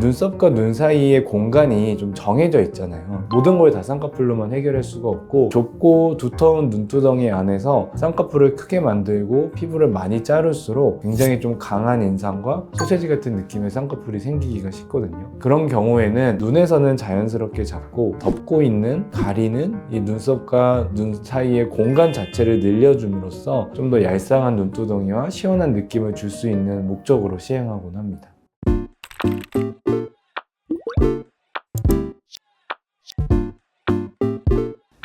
눈썹과 눈 사이의 공간이 좀 정해져 있잖아요. 모든 걸 다 쌍꺼풀로만 해결할 수가 없고, 좁고 두터운 눈두덩이 안에서 쌍꺼풀을 크게 만들고 피부를 많이 자를수록 굉장히 좀 강한 인상과 소세지 같은 느낌의 쌍꺼풀이 생기기가 쉽거든요. 그런 경우에는 눈에서는 자연스럽게 잡고 덮고 있는, 가리는 이 눈썹과 눈 사이의 공간 자체를 늘려줌으로써 좀 더 얄쌍한 눈두덩이와 시원한 느낌을 줄 수 있는 목적으로 시행하곤 합니다.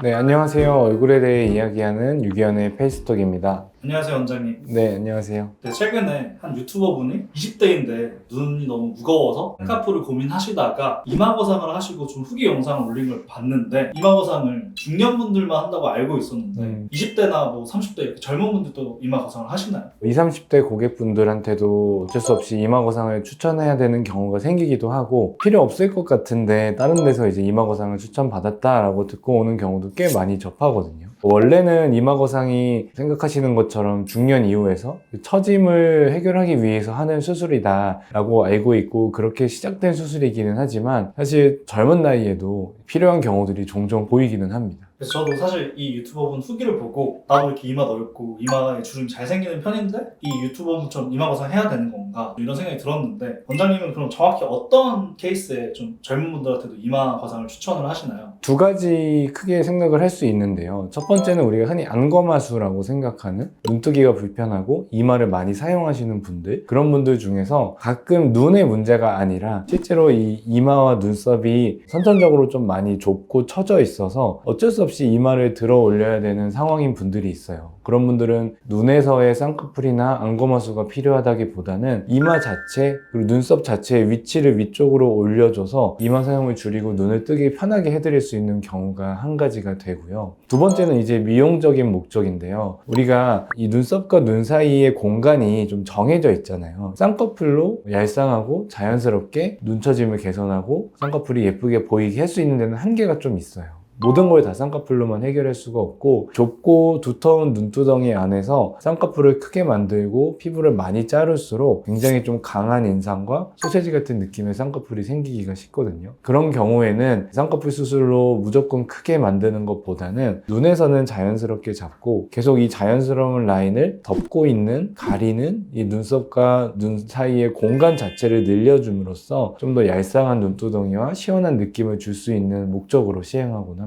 네, 안녕하세요. 얼굴에 대해 이야기하는 유기현의 페이스톡입니다. 안녕하세요, 원장님. 네, 안녕하세요. 네, 최근에 한 유튜버분이 20대인데 눈이 너무 무거워서 쌍꺼풀을 고민하시다가 이마거상을 하시고 좀 후기 영상을 올린 걸 봤는데, 이마거상을 중년분들만 한다고 알고 있었는데 20대나 뭐 30대 이렇게 젊은 분들도 이마거상을 하시나요? 20, 30대 고객분들한테도 어쩔 수 없이 이마거상을 추천해야 되는 경우가 생기기도 하고, 필요 없을 것 같은데 다른 데서 이제 이마거상을 추천받았다라고 듣고 오는 경우도 꽤 많이 접하거든요. 원래는 이마거상이 생각하시는 것처럼 중년 이후에서 처짐을 해결하기 위해서 하는 수술이다 라고 알고 있고, 그렇게 시작된 수술이기는 하지만 사실 젊은 나이에도 필요한 경우들이 종종 보이기는 합니다. 그래서 저도 사실 이 유튜버분 후기를 보고 나도 이렇게 이마 넓고 이마에 주름이 잘 생기는 편인데 이 유튜버분처럼 이마거상 해야 되는 건가 이런 생각이 들었는데, 원장님은 그럼 정확히 어떤 케이스에 좀 젊은 분들한테도 이마거상을 추천을 하시나요? 두 가지 크게 생각을 할 수 있는데요. 첫 번째는 우리가 흔히 안검하수라고 생각하는, 눈뜨기가 불편하고 이마를 많이 사용하시는 분들, 그런 분들 중에서 가끔 눈의 문제가 아니라 실제로 이 이마와 눈썹이 선천적으로 좀 많이 좁고 처져 있어서 어쩔 수 없이 이마를 들어 올려야 되는 상황인 분들이 있어요. 그런 분들은 눈에서의 쌍꺼풀이나 안검하수가 필요하다기보다는 이마 자체 그리고 눈썹 자체의 위치를 위쪽으로 올려줘서 이마 사용을 줄이고 눈을 뜨기 편하게 해드릴 수 있는 경우가 한 가지가 되고요. 두 번째는 이제 미용적인 목적인데요. 우리가 이 눈썹과 눈 사이의 공간이 좀 정해져 있잖아요. 쌍꺼풀로 얄쌍하고 자연스럽게 눈처짐을 개선하고 쌍꺼풀이 예쁘게 보이게 할 수 있는 데는 한계가 좀 있어요. 모든 걸 다 쌍꺼풀로만 해결할 수가 없고, 좁고 두터운 눈두덩이 안에서 쌍꺼풀을 크게 만들고 피부를 많이 자를수록 굉장히 좀 강한 인상과 소세지 같은 느낌의 쌍꺼풀이 생기기가 쉽거든요. 그런 경우에는 쌍꺼풀 수술로 무조건 크게 만드는 것보다는 눈에서는 자연스럽게 잡고 계속 이 자연스러운 라인을 덮고 있는, 가리는 이 눈썹과 눈 사이의 공간 자체를 늘려줌으로써 좀 더 얄쌍한 눈두덩이와 시원한 느낌을 줄 수 있는 목적으로 시행하곤 합니다.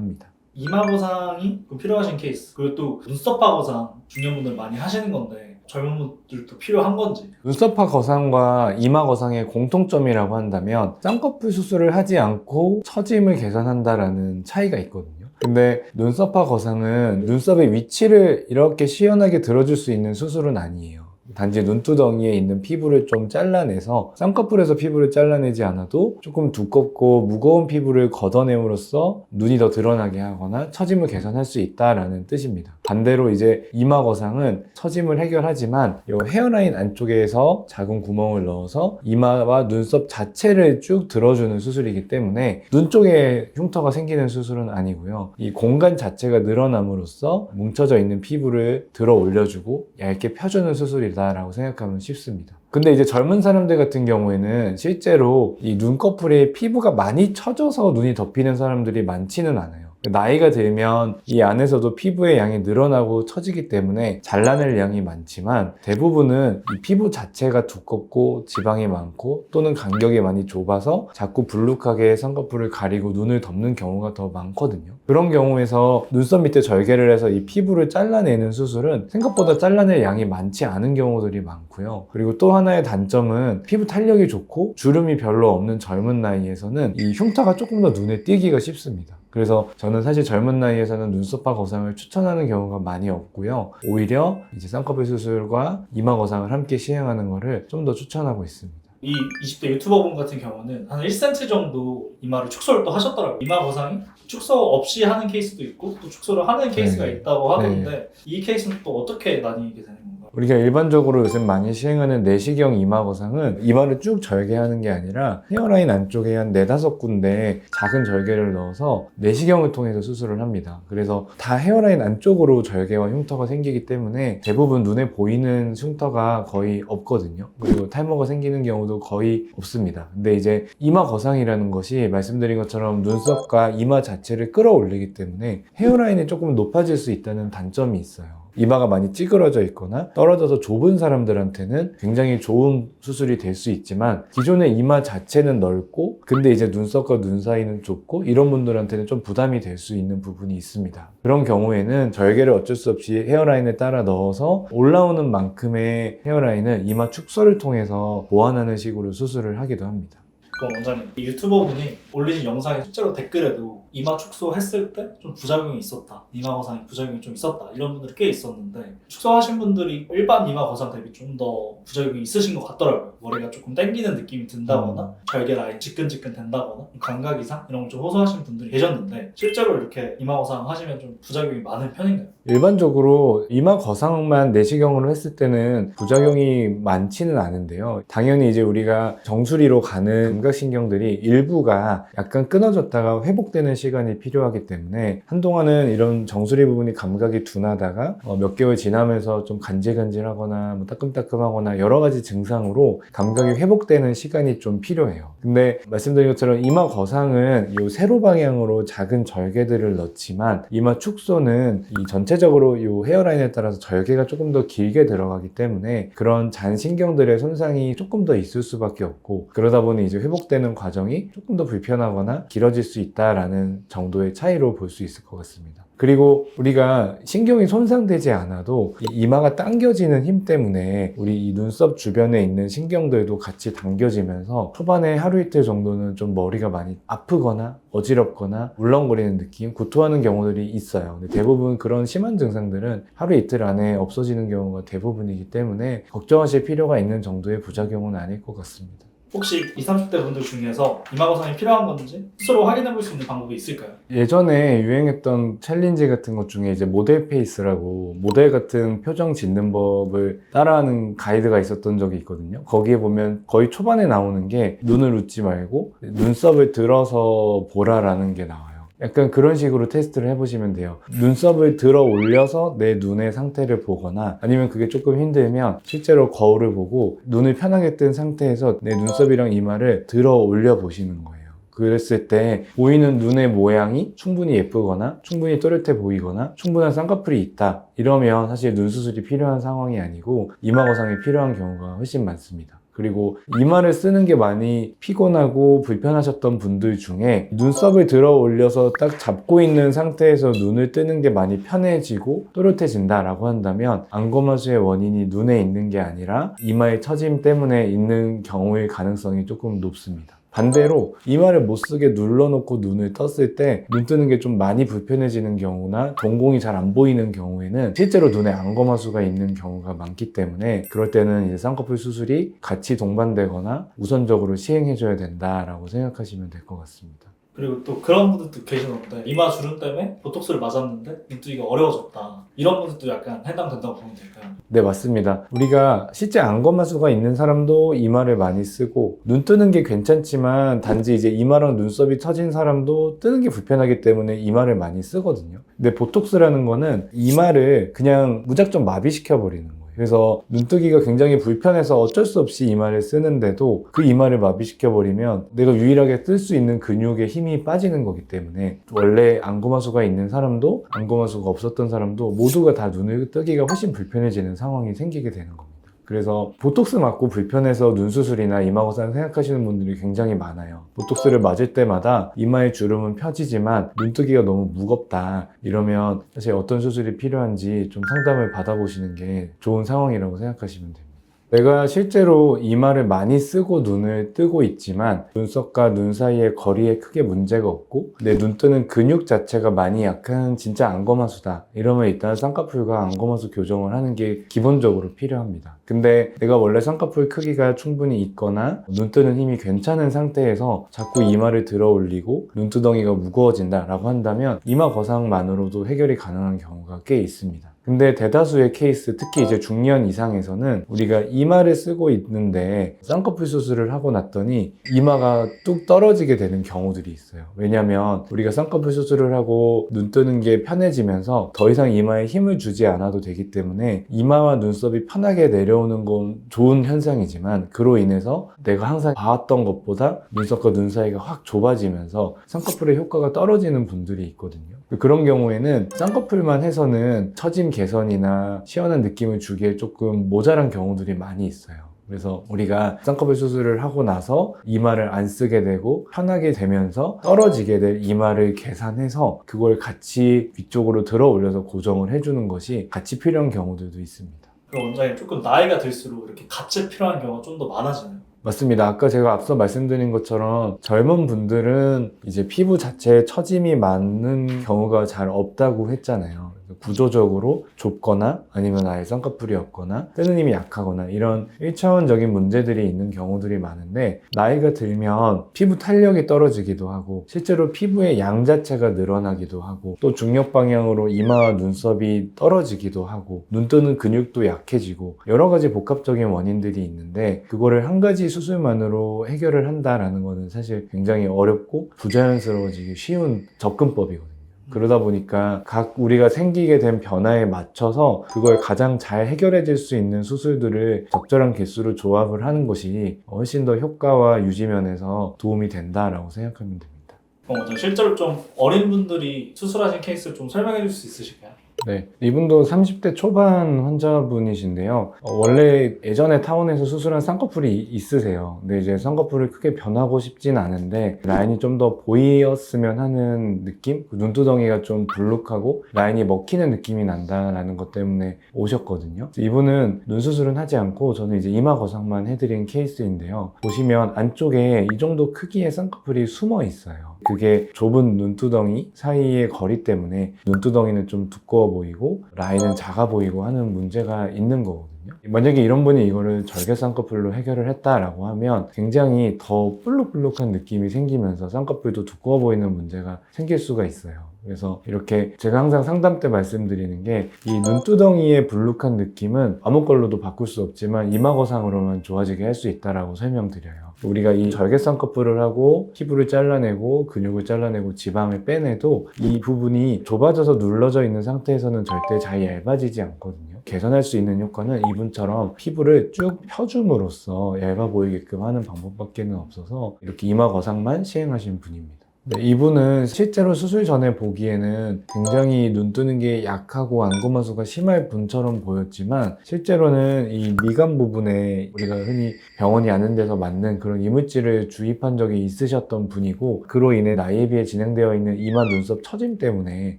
이마거상이 필요하신 케이스, 그리고 또 눈썹파 거상 중년분들 많이 하시는 건데 젊은 분들도 필요한 건지. 눈썹파 거상과 이마 거상의 공통점이라고 한다면 쌍꺼풀 수술을 하지 않고 처짐을 개선한다라는 차이가 있거든요. 근데 눈썹파 거상은 눈썹의 위치를 이렇게 시원하게 들어줄 수 있는 수술은 아니에요. 단지 눈두덩이에 있는 피부를 좀 잘라내서, 쌍꺼풀에서 피부를 잘라내지 않아도 조금 두껍고 무거운 피부를 걷어내므로써 눈이 더 드러나게 하거나 처짐을 개선할 수 있다라는 뜻입니다. 반대로 이제 이마 거상은 처짐을 해결하지만 이 헤어라인 안쪽에서 작은 구멍을 넣어서 이마와 눈썹 자체를 쭉 들어주는 수술이기 때문에 눈 쪽에 흉터가 생기는 수술은 아니고요. 이 공간 자체가 늘어남으로써 뭉쳐져 있는 피부를 들어 올려주고 얇게 펴주는 수술이다 라고 생각하면 쉽습니다. 근데 이제 젊은 사람들 같은 경우에는 실제로 이 눈꺼풀에 피부가 많이 처져서 눈이 덮이는 사람들이 많지는 않아요. 나이가 들면 이 안에서도 피부의 양이 늘어나고 처지기 때문에 잘라낼 양이 많지만, 대부분은 이 피부 자체가 두껍고 지방이 많고 또는 간격이 많이 좁아서 자꾸 불룩하게 쌍꺼풀을 가리고 눈을 덮는 경우가 더 많거든요. 그런 경우에서 눈썹 밑에 절개를 해서 이 피부를 잘라내는 수술은 생각보다 잘라낼 양이 많지 않은 경우들이 많고요. 그리고 또 하나의 단점은 피부 탄력이 좋고 주름이 별로 없는 젊은 나이에서는 이 흉터가 조금 더 눈에 띄기가 쉽습니다. 그래서 저는 사실 젊은 나이에서는 눈썹파 거상을 추천하는 경우가 많이 없고요. 오히려 이제 쌍꺼풀 수술과 이마 거상을 함께 시행하는 것을 좀 더 추천하고 있습니다. 이 20대 유튜버분 같은 경우는 한 1cm 정도 이마를 축소를 또 하셨더라고요. 이마 거상이 축소 없이 하는 케이스도 있고 또 축소를 하는 케이스가 있다고 하던데 이 케이스는 또 어떻게 나뉘게 되는 건가요? 우리가 일반적으로 요즘 많이 시행하는 내시경 이마 거상은 이마를 쭉 절개하는 게 아니라 헤어라인 안쪽에 한 4-5군데 작은 절개를 넣어서 내시경을 통해서 수술을 합니다. 그래서 다 헤어라인 안쪽으로 절개와 흉터가 생기기 때문에 대부분 눈에 보이는 흉터가 거의 없거든요. 그리고 탈모가 생기는 경우도 거의 없습니다. 근데 이제 이마 거상이라는 것이 말씀드린 것처럼 눈썹과 이마 자체를 끌어올리기 때문에 헤어라인이 조금 높아질 수 있다는 단점이 있어요. 이마가 많이 찌그러져 있거나 떨어져서 좁은 사람들한테는 굉장히 좋은 수술이 될 수 있지만 기존의 이마 자체는 넓고 근데 이제 눈썹과 눈 사이는 좁고 이런 분들한테는 좀 부담이 될 수 있는 부분이 있습니다. 그런 경우에는 절개를 어쩔 수 없이 헤어라인을 따라 넣어서 올라오는 만큼의 헤어라인을 이마 축소를 통해서 보완하는 식으로 수술을 하기도 합니다. 그럼 원장님, 이 유튜버분이 올리신 영상에 실제로 댓글에도 이마 축소했을 때 좀 부작용이 있었다, 이마 거상이 부작용이 좀 있었다 이런 분들이 꽤 있었는데 축소하신 분들이 일반 이마 거상 대비 좀 더 부작용이 있으신 것 같더라고요. 머리가 조금 당기는 느낌이 든다거나 절개 라인 지끈지끈 된다거나 감각 이상 이런 걸 좀 호소하시는 분들이 계셨는데 실제로 이렇게 이마 거상 하시면 좀 부작용이 많은 편인가요? 일반적으로 이마 거상만 내시경으로 했을 때는 부작용이 많지는 않은데요. 당연히 이제 우리가 정수리로 가는 감각신경들이 일부가 약간 끊어졌다가 회복되는 시간이 필요하기 때문에 한동안은 이런 정수리 부분이 감각이 둔하다가 몇 개월 지나면서 좀 간질간질하거나 뭐 따끔따끔하거나 여러 가지 증상으로 감각이 회복되는 시간이 좀 필요해요. 근데 말씀드린 것처럼 이마 거상은 이 세로 방향으로 작은 절개들을 넣지만 이마 축소는 이 전체적으로 이 헤어라인에 따라서 절개가 조금 더 길게 들어가기 때문에 그런 잔신경들의 손상이 조금 더 있을 수밖에 없고 그러다 보니 이제 회복되는 과정이 조금 더 불편하거나 길어질 수 있다라는 정도의 차이로 볼 수 있을 것 같습니다. 그리고 우리가 신경이 손상되지 않아도 이 이마가 당겨지는 힘 때문에 우리 이 눈썹 주변에 있는 신경들도 같이 당겨지면서 초반에 하루 이틀 정도는 좀 머리가 많이 아프거나 어지럽거나 울렁거리는 느낌, 구토하는 경우들이 있어요. 근데 대부분 그런 심한 증상들은 하루 이틀 안에 없어지는 경우가 대부분이기 때문에 걱정하실 필요가 있는 정도의 부작용은 아닐 것 같습니다. 혹시 20, 30대 분들 중에서 이마 거상이 필요한 건지 스스로 확인해 볼 수 있는 방법이 있을까요? 예전에 유행했던 챌린지 같은 것 중에 이제 모델 페이스라고 모델 같은 표정 짓는 법을 따라하는 가이드가 있었던 적이 있거든요. 거기에 보면 거의 초반에 나오는 게 눈을 웃지 말고 눈썹을 들어서 보라라는 게 나와요. 약간 그런 식으로 테스트를 해보시면 돼요. 눈썹을 들어 올려서 내 눈의 상태를 보거나 아니면 그게 조금 힘들면 실제로 거울을 보고 눈을 편하게 뜬 상태에서 내 눈썹이랑 이마를 들어 올려 보시는 거예요. 그랬을 때 보이는 눈의 모양이 충분히 예쁘거나 충분히 또렷해 보이거나 충분한 쌍꺼풀이 있다 이러면 사실 눈 수술이 필요한 상황이 아니고 이마 거상이 필요한 경우가 훨씬 많습니다. 그리고 이마를 쓰는 게 많이 피곤하고 불편하셨던 분들 중에 눈썹을 들어 올려서 딱 잡고 있는 상태에서 눈을 뜨는 게 많이 편해지고 또렷해진다라고 한다면 안검하수의 원인이 눈에 있는 게 아니라 이마의 처짐 때문에 있는 경우일 가능성이 조금 높습니다. 반대로 이마를 못 쓰게 눌러놓고 눈을 떴을 때 눈 뜨는 게 좀 많이 불편해지는 경우나 동공이 잘 안 보이는 경우에는 실제로 눈에 안검하수가 있는 경우가 많기 때문에 그럴 때는 이제 쌍꺼풀 수술이 같이 동반되거나 우선적으로 시행해줘야 된다라고 생각하시면 될 것 같습니다. 그리고 또 그런 분들도 계시던데 이마 주름 때문에 보톡스를 맞았는데 눈뜨기가 어려워졌다 이런 분들도 약간 해당된다고 보면 될까요? 네, 맞습니다. 우리가 실제 안검하수가 있는 사람도 이마를 많이 쓰고 눈 뜨는 게 괜찮지만 단지 이제 이마랑 눈썹이 처진 사람도 뜨는 게 불편하기 때문에 이마를 많이 쓰거든요. 근데 보톡스라는 거는 이마를 그냥 무작정 마비시켜 버리는 거예요. 그래서 눈뜨기가 굉장히 불편해서 어쩔 수 없이 이마를 쓰는데도 그 이마를 마비시켜버리면 내가 유일하게 뜰 수 있는 근육에 힘이 빠지는 거기 때문에 원래 안검하수가 있는 사람도 안검하수가 없었던 사람도 모두가 다 눈을 뜨기가 훨씬 불편해지는 상황이 생기게 되는 겁니다. 그래서 보톡스 맞고 불편해서 눈 수술이나 이마 거상 생각하시는 분들이 굉장히 많아요. 보톡스를 맞을 때마다 이마의 주름은 펴지지만 눈뜨기가 너무 무겁다 이러면 사실 어떤 수술이 필요한지 좀 상담을 받아보시는 게 좋은 상황이라고 생각하시면 됩니다. 내가 실제로 이마를 많이 쓰고 눈을 뜨고 있지만 눈썹과 눈 사이의 거리에 크게 문제가 없고 내 눈 뜨는 근육 자체가 많이 약한 진짜 안검하수다 이러면 일단 쌍꺼풀과 안검하수 교정을 하는 게 기본적으로 필요합니다. 근데 내가 원래 쌍꺼풀 크기가 충분히 있거나 눈 뜨는 힘이 괜찮은 상태에서 자꾸 이마를 들어 올리고 눈두덩이가 무거워진다 라고 한다면 이마 거상만으로도 해결이 가능한 경우가 꽤 있습니다. 근데 대다수의 케이스, 특히 이제 중년 이상에서는 우리가 이마를 쓰고 있는데 쌍꺼풀 수술을 하고 났더니 이마가 뚝 떨어지게 되는 경우들이 있어요. 왜냐면 우리가 쌍꺼풀 수술을 하고 눈 뜨는 게 편해지면서 더 이상 이마에 힘을 주지 않아도 되기 때문에 이마와 눈썹이 편하게 내려오는 건 좋은 현상이지만, 그로 인해서 내가 항상 봐왔던 것보다 눈썹과 눈 사이가 확 좁아지면서 쌍꺼풀의 효과가 떨어지는 분들이 있거든요. 그런 경우에는 쌍꺼풀만 해서는 처짐 개선이나 시원한 느낌을 주기에 조금 모자란 경우들이 많이 있어요. 그래서 우리가 쌍꺼풀 수술을 하고 나서 이마를 안 쓰게 되고 편하게 되면서 떨어지게 될 이마를 계산해서 그걸 같이 위쪽으로 들어 올려서 고정을 해주는 것이 같이 필요한 경우들도 있습니다. 그럼 원장님, 조금 나이가 들수록 이렇게 같이 필요한 경우가 좀 더 많아지나요? 맞습니다. 아까 제가 앞서 말씀드린 것처럼 젊은 분들은 이제 피부 자체에 처짐이 많은 경우가 잘 없다고 했잖아요. 구조적으로 좁거나 아니면 아예 쌍꺼풀이 없거나 뜨는 힘이 약하거나 이런 1차원적인 문제들이 있는 경우들이 많은데, 나이가 들면 피부 탄력이 떨어지기도 하고 실제로 피부의 양 자체가 늘어나기도 하고 또 중력 방향으로 이마와 눈썹이 떨어지기도 하고 눈 뜨는 근육도 약해지고 여러 가지 복합적인 원인들이 있는데, 그거를 한 가지 수술만으로 해결을 한다라는 것은 사실 굉장히 어렵고 부자연스러워지기 쉬운 접근법이거든요. 그러다 보니까 각 우리가 생기게 된 변화에 맞춰서 그걸 가장 잘 해결해 줄 수 있는 수술들을 적절한 개수로 조합을 하는 것이 훨씬 더 효과와 유지 면에서 도움이 된다라고 생각하면 됩니다. 원장님, 실제로 좀 어린 분들이 수술하신 케이스를 좀 설명해 줄 수 있으실까요? 네, 이분도 30대 초반 환자분이신데요. 원래 예전에 타원에서 수술한 쌍꺼풀이 있으세요. 근데 이제 쌍꺼풀을 크게 변하고 싶진 않은데 라인이 좀 더 보이었으면 하는 느낌? 눈두덩이가 좀 불룩하고 라인이 먹히는 느낌이 난다라는 것 때문에 오셨거든요. 이분은 눈 수술은 하지 않고 저는 이제 이마 거상만 해드린 케이스인데요. 보시면 안쪽에 이 정도 크기의 쌍꺼풀이 숨어 있어요. 그게 좁은 눈두덩이 사이의 거리 때문에 눈두덩이는 좀 두꺼워 보이고 라인은 작아 보이고 하는 문제가 있는 거거든요. 만약에 이런 분이 이거를 절개 쌍꺼풀로 해결을 했다라고 하면 굉장히 더 볼록볼록한 느낌이 생기면서 쌍꺼풀도 두꺼워 보이는 문제가 생길 수가 있어요. 그래서 이렇게 제가 항상 상담 때 말씀드리는 게, 이 눈두덩이의 불룩한 느낌은 아무 걸로도 바꿀 수 없지만 이마 거상으로만 좋아지게 할 수 있다라고 설명드려요. 우리가 이 절개 쌍꺼풀을 하고 피부를 잘라내고 근육을 잘라내고 지방을 빼내도 이 부분이 좁아져서 눌러져 있는 상태에서는 절대 잘 얇아지지 않거든요. 개선할 수 있는 효과는 이분처럼 피부를 쭉 펴줌으로써 얇아 보이게끔 하는 방법밖에는 없어서 이렇게 이마 거상만 시행하신 분입니다. 네, 이분은 실제로 수술 전에 보기에는 굉장히 눈 뜨는 게 약하고 안구마수가 심할 분처럼 보였지만, 실제로는 이 미간 부분에 우리가 흔히 병원이 아는 데서 맞는 그런 이물질을 주입한 적이 있으셨던 분이고, 그로 인해 나이에 비해 진행되어 있는 이마 눈썹 처짐 때문에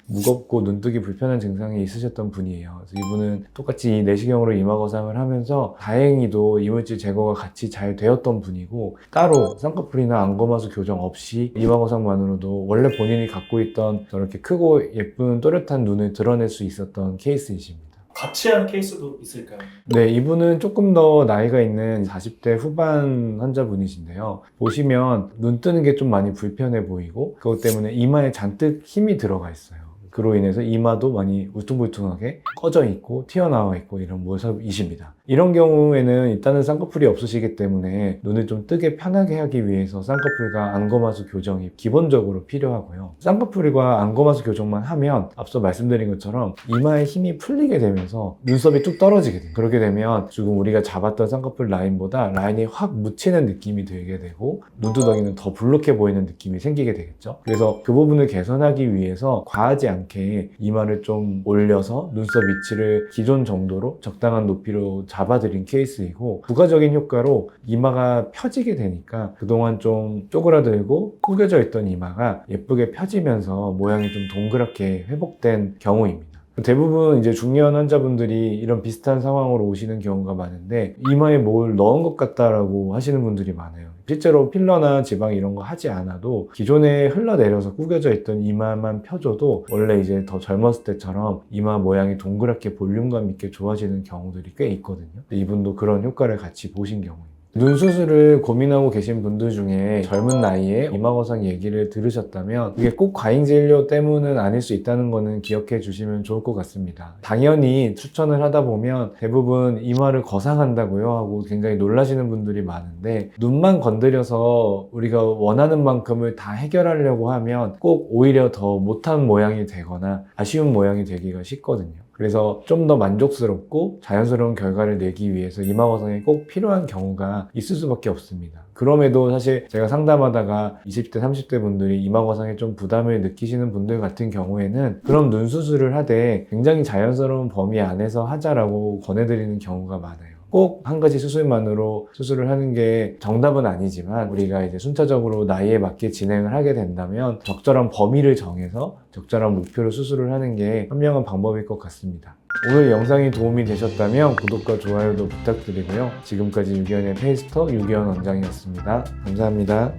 무겁고 눈뜨기 불편한 증상이 있으셨던 분이에요. 그래서 이분은 똑같이 이 내시경으로 이마 거상을 하면서 다행히도 이물질 제거가 같이 잘 되었던 분이고, 따로 쌍꺼풀이나 안구마수 교정 없이 이마 거상 만으로도 원래 본인이 갖고 있던 저렇게 크고 예쁜 또렷한 눈을 드러낼 수 있었던 케이스이십니다. 같이 하는 케이스도 있을까요? 네, 이분은 조금 더 나이가 있는 40대 후반 환자분이신데요. 보시면 눈 뜨는 게 좀 많이 불편해 보이고 그것 때문에 이마에 잔뜩 힘이 들어가 있어요. 그로 인해서 이마도 많이 울퉁불퉁하게 꺼져 있고 튀어나와 있고 이런 모습이십니다. 이런 경우에는 일단은 쌍꺼풀이 없으시기 때문에 눈을 좀 뜨게 편하게 하기 위해서 쌍꺼풀과 안검하수 교정이 기본적으로 필요하고요. 쌍꺼풀과 안검하수 교정만 하면 앞서 말씀드린 것처럼 이마에 힘이 풀리게 되면서 눈썹이 뚝 떨어지게 돼요. 그렇게 되면 지금 우리가 잡았던 쌍꺼풀 라인보다 라인이 확 묻히는 느낌이 들게 되고 눈두덩이는 더 불룩해 보이는 느낌이 생기게 되겠죠. 그래서 그 부분을 개선하기 위해서 과하지 않게 이마를 좀 올려서 눈썹 위치를 기존 정도로 적당한 높이로 잡아드린 케이스이고, 부가적인 효과로 이마가 펴지게 되니까 그동안 좀 쪼그라들고 구겨져 있던 이마가 예쁘게 펴지면서 모양이 좀 동그랗게 회복된 경우입니다. 대부분 이제 중년 환자분들이 이런 비슷한 상황으로 오시는 경우가 많은데, 이마에 뭘 넣은 것 같다라고 하시는 분들이 많아요. 실제로 필러나 지방 이런 거 하지 않아도 기존에 흘러내려서 구겨져 있던 이마만 펴줘도 원래 이제 더 젊었을 때처럼 이마 모양이 동그랗게 볼륨감 있게 좋아지는 경우들이 꽤 있거든요. 이분도 그런 효과를 같이 보신 경우입니다. 눈 수술을 고민하고 계신 분들 중에 젊은 나이에 이마거상 얘기를 들으셨다면 이게 꼭 과잉진료 때문은 아닐 수 있다는 거는 기억해 주시면 좋을 것 같습니다. 당연히 추천을 하다 보면 대부분 이마를 거상한다고요 하고 굉장히 놀라시는 분들이 많은데, 눈만 건드려서 우리가 원하는 만큼을 다 해결하려고 하면 꼭 오히려 더 못한 모양이 되거나 아쉬운 모양이 되기가 쉽거든요. 그래서 좀 더 만족스럽고 자연스러운 결과를 내기 위해서 이마거상이 꼭 필요한 경우가 있을 수밖에 없습니다. 그럼에도 사실 제가 상담하다가 20대, 30대 분들이 이마거상에 좀 부담을 느끼시는 분들 같은 경우에는 그럼 눈 수술을 하되 굉장히 자연스러운 범위 안에서 하자라고 권해드리는 경우가 많아요. 꼭 한 가지 수술만으로 수술을 하는 게 정답은 아니지만, 우리가 이제 순차적으로 나이에 맞게 진행을 하게 된다면 적절한 범위를 정해서 적절한 목표로 수술을 하는 게 현명한 방법일 것 같습니다. 오늘 영상이 도움이 되셨다면 구독과 좋아요도 부탁드리고요. 지금까지 유기현의 페이스터 유기현 원장이었습니다. 감사합니다.